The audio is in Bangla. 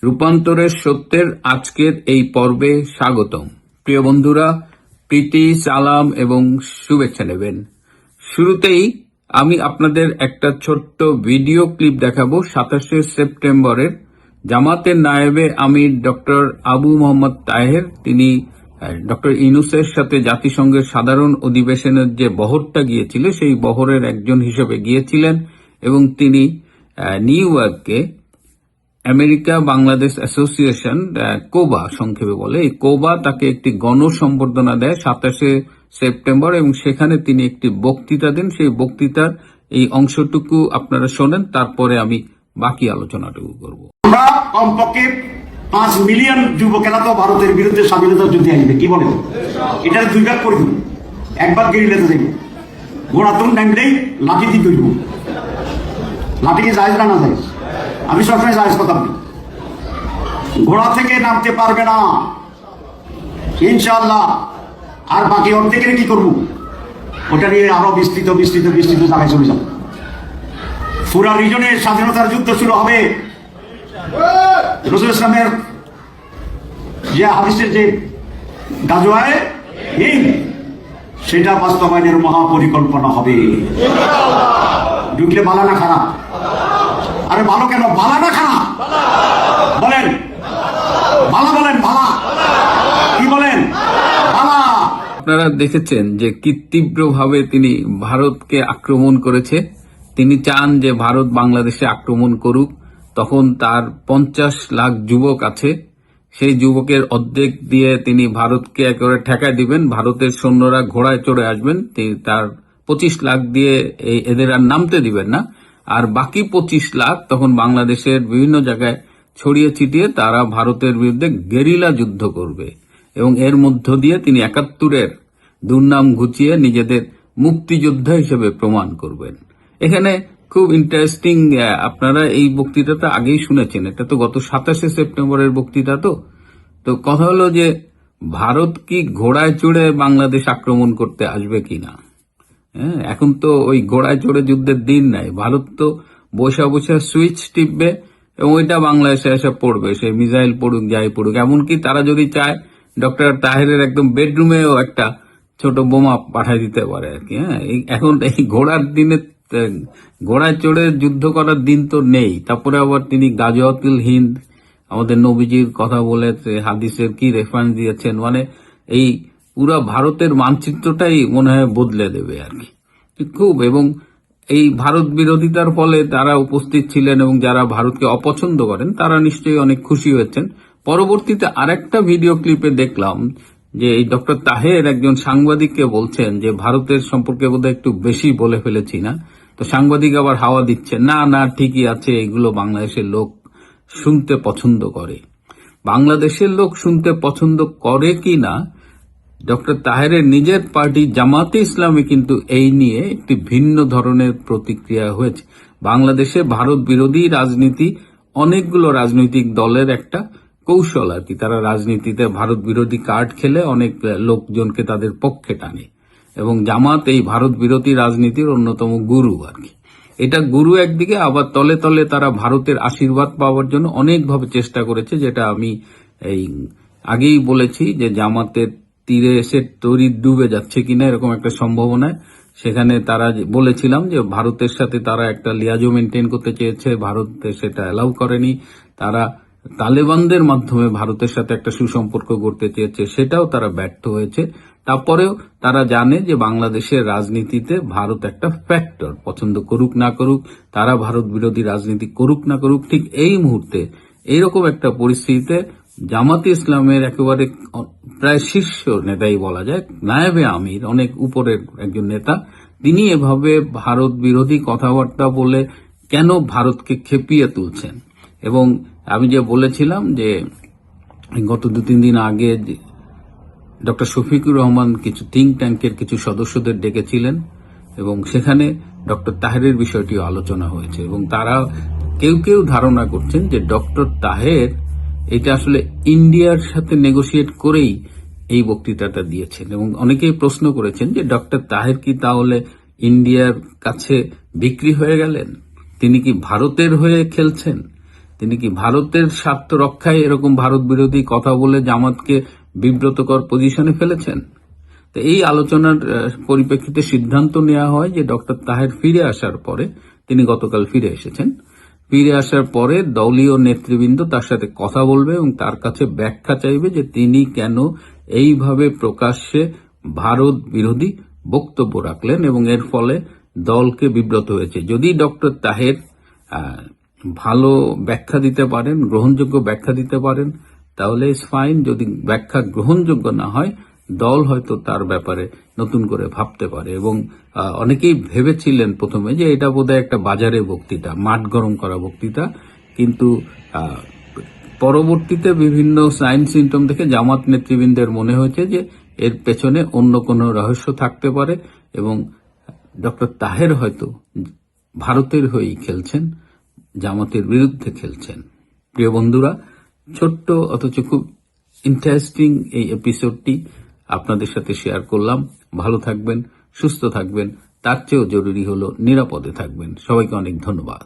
রূপান্তরের সত্যের আজকের এই পর্বে স্বাগতম। প্রিয় বন্ধুরা, প্রীতি, সালাম এবং শুভেচ্ছা নেবেন। শুরুতেই আমি আপনাদের একটা ছোট্ট ভিডিও ক্লিপ দেখাবো 27শে সেপ্টেম্বরের জামাতের নায়েবে আমির ডক্টর আবু মোহাম্মদ তাহের। তিনি ডক্টর ইউনূসের সাথে জাতিসংঘের সাধারণ অধিবেশনের যে বহরটা গিয়েছিল সেই বহরের একজন হিসেবে গিয়েছিলেন এবং তিনি নিউ ইয়র্কে আমেরিকা বাংলাদেশ অ্যাসোসিয়েশন, কোবা সংক্ষেপে বলে, এই কোবা তাকে একটি গণসম্বর্ধনা দেয় 27শে সেপ্টেম্বর এবং সেখানে তিনি একটি বক্তৃতা দেন। সেই বক্তৃতার এই অংশটুকু আপনারা শোনেন, তারপরে আমি বাকি আলোচনাটুকু করব। আমরা কমপক্ষে 5 মিলিয়ন যুবকেরা তো ভারতের বিরুদ্ধে স্বাধীনতা যুদ্ধে আসবে, কি বলেন? এটা দুই ভাগ করে দিব, একবার গেরিলাতে যাইব, ঘোড়াতুন নামলেই লাঠি দিয়ে ধরব। লাঠি কি জায়েজ না জায়েজ? আমি সবসময় জায়েজ কথা বলি। ঘোড়া থেকে নামতে পারবে না ইনশাআল্লাহ। আর বাকি অর্ধেকের কি করব? ওটা নিয়ে আরো বিস্তৃত জায়গায় চলে যাব। পুরা রিজনে স্বাধীনতার যুদ্ধ শুরু হবে। রাসূল ইসলামের যে হাদিসের যে গাজওয়ায়ে হিন্দ, সেটা বাস্তবায়নের মহাপরিকল্পনা হবে। ঢুকলে ভালো না খারাপ? আরে ভালো কেন, ভালো না খারাপ বলেন? ভালো বলেন, ভালো কি বলেন? ভালো। আপনারা দেখেছেন যে কি তীব্রভাবে তিনি ভারতকে আক্রমণ করেছে। তিনি চান যে ভারত বাংলাদেশে আক্রমণ করুক। তখন তার 50 লাখ যুবক আছে, সেই যুবকের অর্ধেক দিয়ে তিনি ভারতকে একেবারে ঠেকায় দিবেন। ভারতের সৈন্যরা ঘোড়ায় চড়ে আসবেন, তিনি তার 25 লাখ দিয়ে এদের আর নামতে দিবেন না। আর বাকি 25 লাখ তখন বাংলাদেশের বিভিন্ন জায়গায় ছড়িয়ে ছিটিয়ে তারা ভারতের বিরুদ্ধে গেরিলা যুদ্ধ করবে এবং এর মধ্য দিয়ে তিনি 71-এর দুর্নাম ঘুচিয়ে নিজেদের মুক্তিযোদ্ধা হিসেবে প্রমাণ করবেন। এখানে খুব ইন্টারেস্টিং, আপনারা এই বক্তৃতাটা আগেই শুনেছেন, এটা তো গত 27শে সেপ্টেম্বরের বক্তৃতা। তো কথা হলো যে ভারত কি ঘোড়ায় চড়ে বাংলাদেশ আক্রমণ করতে আসবে কিনা? এখন তো ওই ঘোড়ায় চড়ে যুদ্ধের দিন নাই। ভারত তো বসে বসে সুইচ টিপবে এবং ওইটা বাংলাদেশে এসে পড়বে, সে মিসাইল পড়ুক যাই পড়ুক। এমনকি তারা যদি চায় ডক্টর তাহেরের একদম বেডরুমেও একটা ছোট বোমা পাঠাই দিতে পারে আর কি। এখন এই ঘোড়ার দিনে ঘোড়ায় চড়ে যুদ্ধ করার দিন তো নেই। তারপরে আবার তিনি গাজওয়াতুল হিন্দ, আমাদের নবীজির কথা বলে হাদিসের কি রেফারেন্স দিয়েছেন, মানে এই পুরা ভারতের মানচিত্রটাই মনে হয় বদলে দেবে আর কি খুব। এবং এই ভারত বিরোধিতার ফলে তারা উপস্থিত ছিলেন এবং যারা ভারতকে অপছন্দ করেন তারা নিশ্চয়ই অনেক খুশি হয়েছেন। পরবর্তীতে আরেকটা ভিডিও ক্লিপে দেখলাম যে এই ডক্টর তাহের একজন সাংবাদিককে বলছেন যে ভারতের সম্পর্কে বোধহয় একটু বেশি বলে ফেলেছি না। তো সাংবাদিক আবার হাওয়া দিচ্ছে, না ঠিকই আছে, এগুলো বাংলাদেশের লোক শুনতে পছন্দ করে। বাংলাদেশের লোক শুনতে পছন্দ করে কি না, ডক্টর তাহেরের নিজের পার্টি জামাতে ইসলামী কিন্তু এই নিয়ে একটি ভিন্ন ধরনের প্রতিক্রিয়া হয়েছে। বাংলাদেশে ভারত বিরোধী রাজনীতি অনেকগুলো রাজনৈতিক দলের একটা কৌশল আর কি। তারা রাজনীতিতে ভারত বিরোধী কার্ড খেলে অনেক লোকজনকে তাদের পক্ষে টানে এবং জামাত এই ভারত বিরোধী রাজনীতির অন্যতম গুরু আর কি। এটা গুরু একদিকে, আবার তলে তলে তারা ভারতের আশীর্বাদ পাওয়ার জন্য অনেকভাবে চেষ্টা করেছে, যেটা আমি এই আগেই বলেছি যে জামাতের তীরে এসে তৈরি ডুবে যাচ্ছে কিনা এরকম একটা সম্ভাবনায়। সেখানে তারা বলেছিলাম যে ভারতের সাথে তারা একটা লিয়াজো মেনটেন করতে চেয়েছে, ভারত সেটা অ্যালাউ করেনি। তারা তালেবানদের মাধ্যমে ভারতের সাথে একটা সুসম্পর্ক গড়তে চেয়েছে, সেটাও তারা ব্যর্থ হয়েছে। তারপরেও তারা জানে যে বাংলাদেশের রাজনীতিতে ভারত একটা ফ্যাক্টর, পছন্দ করুক না করুক, তারা ভারত বিরোধী রাজনীতি করুক না করুক, ঠিক এই মুহূর্তে এইরকম একটা পরিস্থিতিতে জামাতে ইসলামের একেবারে প্রায় শীর্ষ নেতাই বলা যায়, নায়েবে আমির, অনেক উপরের একজন নেতা, তিনি এভাবে ভারত বিরোধী কথাবার্তা বলে কেন ভারতকে খেপিয়ে তুলছেন। এবং আমি যে বলেছিলাম যে গত 2-3 দিন আগে ডক্টর শফিকুর রহমান কিছু থিঙ্ক ট্যাঙ্কের কিছু সদস্যদের ডেকেছিলেন এবং সেখানে ডক্টর তাহেরের বিষয়টিও আলোচনা হয়েছে এবং তারা কেউ ধারণা করছেন যে ডক্টর তাহের এটা আসলে ইন্ডিয়ার সাথে নেগোশিয়েট করেই এই বক্তৃতাটা দিয়েছেন। এবং অনেকেই প্রশ্ন করেছেন যে ডক্টর তাহের কি তাহলে ইন্ডিয়ার কাছে বিক্রি হয়ে গেলেন? তিনি কি ভারতের হয়ে খেলছেন? তিনি কি ভারতের স্বার্থ রক্ষায় এরকম ভারত বিরোধী কথা বলে জামাতকে বিব্রতকর পজিশনে ফেলেছেন? তো এই আলোচনার পরিপ্রেক্ষিতে সিদ্ধান্ত নেওয়া হয় যে ডক্টর তাহের ফিরে আসার পরে, তিনি গতকাল ফিরে এসেছেন, ফিরে আসার পরে দলীয় নেতৃবৃন্দ তার সাথে কথা বলবে এবং তার কাছে ব্যাখ্যা চাইবে যে তিনি কেন এইভাবে প্রকাশ্যে ভারত বিরোধী বক্তব্য রাখলেন এবং এর ফলে দলকে বিব্রত হয়েছে। যদি ডক্টর তাহের ভালো ব্যাখ্যা দিতে পারেন, গ্রহণযোগ্য ব্যাখ্যা দিতে পারেন, তাহলে ইটস ফাইন। যদি ব্যাখ্যা গ্রহণযোগ্য না হয়, দল হয়তো তার ব্যাপারে নতুন করে ভাবতে পারে। এবং অনেকেই ভেবেছিলেন প্রথমে যে এটা বোধহয় একটা বাজারে বক্তৃতা, মাঠ গরম করা বক্তৃতা, কিন্তু পরবর্তীতে বিভিন্ন সাইন সিমটম দেখে জামাত নেতৃবৃন্দের মনে হয়েছে যে এর পেছনে অন্য কোনো রহস্য থাকতে পারে এবং ডক্টর তাহের হয়তো ভারতের হয়েই খেলছেন, জামাতের বিরুদ্ধে খেলছেন। প্রিয় বন্ধুরা, ছোট্ট অথচ খুব ইন্টারেস্টিং এই এপিসোডটি আপনাদের সাথে শেয়ার করলাম। ভালো থাকবেন, সুস্থ থাকবেন, তার চেয়েও জরুরি হলো নিরাপদে থাকবেন। সবাইকে অনেক ধন্যবাদ।